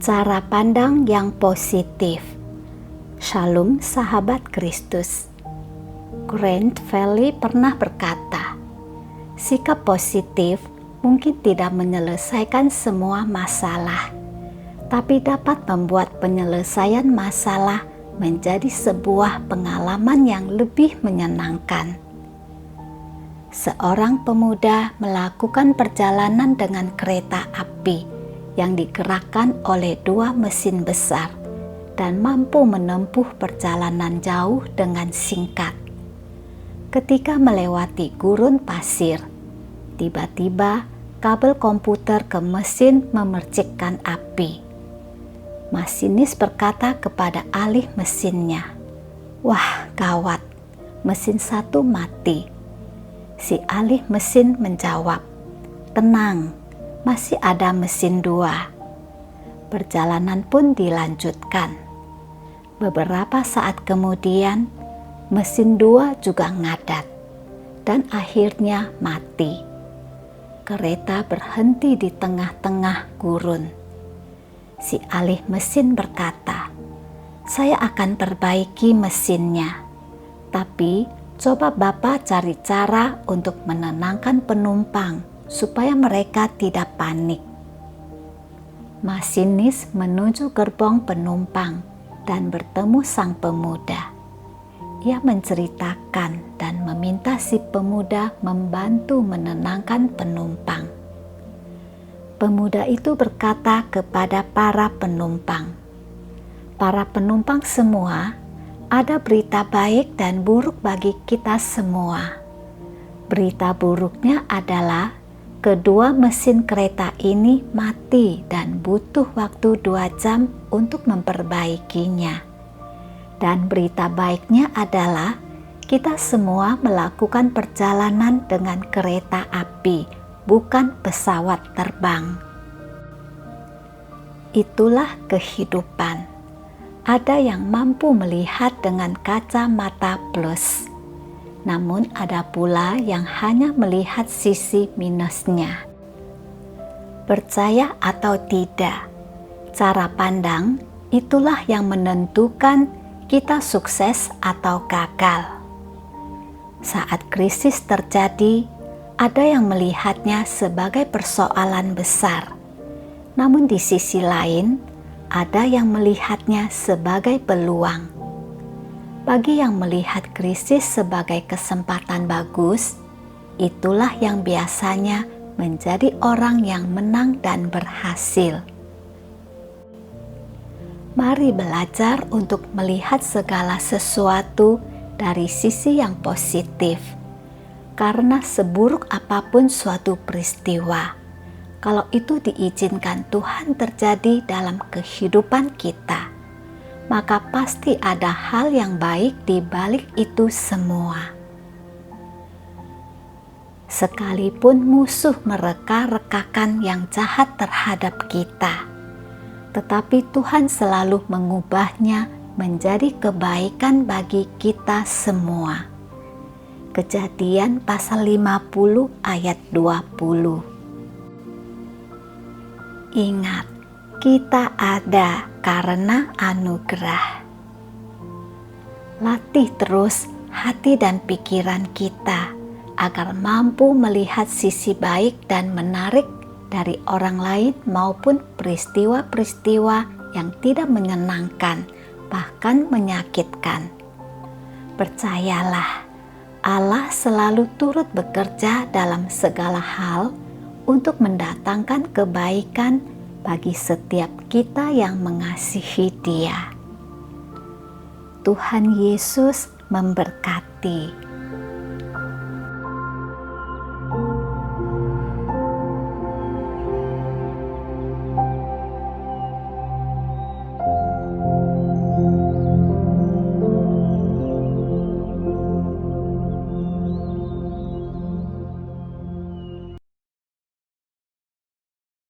Cara pandang yang positif. Shalom sahabat Kristus. Grant Valley pernah berkata, sikap positif mungkin tidak menyelesaikan semua masalah, tapi dapat membuat penyelesaian masalah menjadi sebuah pengalaman yang lebih menyenangkan. Seorang pemuda melakukan perjalanan dengan kereta api yang digerakkan oleh 2 mesin besar dan mampu menempuh perjalanan jauh dengan singkat. Ketika melewati gurun pasir, tiba-tiba kabel komputer ke mesin memercikkan api. Masinis berkata kepada ahli mesinnya, "Wah, gawat, mesin 1 mati." Si ahli mesin menjawab, "Tenang, masih ada mesin 2. Perjalanan pun dilanjutkan. Beberapa saat kemudian, mesin 2 juga ngadat dan akhirnya mati. Kereta berhenti di tengah-tengah gurun. Si ahli mesin berkata, "Saya akan perbaiki mesinnya, tapi coba Bapak cari cara untuk menenangkan penumpang supaya mereka tidak panik." Masinis menuju gerbong penumpang dan bertemu sang pemuda. Ia menceritakan dan meminta si pemuda membantu menenangkan penumpang. Pemuda itu berkata kepada para penumpang, "Para penumpang semua, ada berita baik dan buruk bagi kita semua. Berita buruknya adalah kedua mesin kereta ini mati dan butuh waktu 2 jam untuk memperbaikinya. Dan berita baiknya adalah kita semua melakukan perjalanan dengan kereta api, bukan pesawat terbang." Itulah kehidupan. Ada yang mampu melihat dengan kacamata plus, namun ada pula yang hanya melihat sisi minusnya. Percaya atau tidak, cara pandang itulah yang menentukan kita sukses atau gagal. Saat krisis terjadi, ada yang melihatnya sebagai persoalan besar, namun di sisi lain, ada yang melihatnya sebagai peluang. Bagi yang melihat krisis sebagai kesempatan bagus, itulah yang biasanya menjadi orang yang menang dan berhasil. Mari belajar untuk melihat segala sesuatu dari sisi yang positif, karena seburuk apapun suatu peristiwa, kalau itu diizinkan Tuhan terjadi dalam kehidupan kita, maka pasti ada hal yang baik di balik itu semua. Sekalipun musuh mereka-rekakan yang jahat terhadap kita, tetapi Tuhan selalu mengubahnya menjadi kebaikan bagi kita semua. Kejadian pasal 50 ayat 20. Ingat, kita ada karena anugerah. Latih terus hati dan pikiran kita agar mampu melihat sisi baik dan menarik dari orang lain maupun peristiwa-peristiwa yang tidak menyenangkan, bahkan menyakitkan. Percayalah, Allah selalu turut bekerja dalam segala hal untuk mendatangkan kebaikan bagi setiap kita yang mengasihi Dia. Tuhan Yesus memberkati.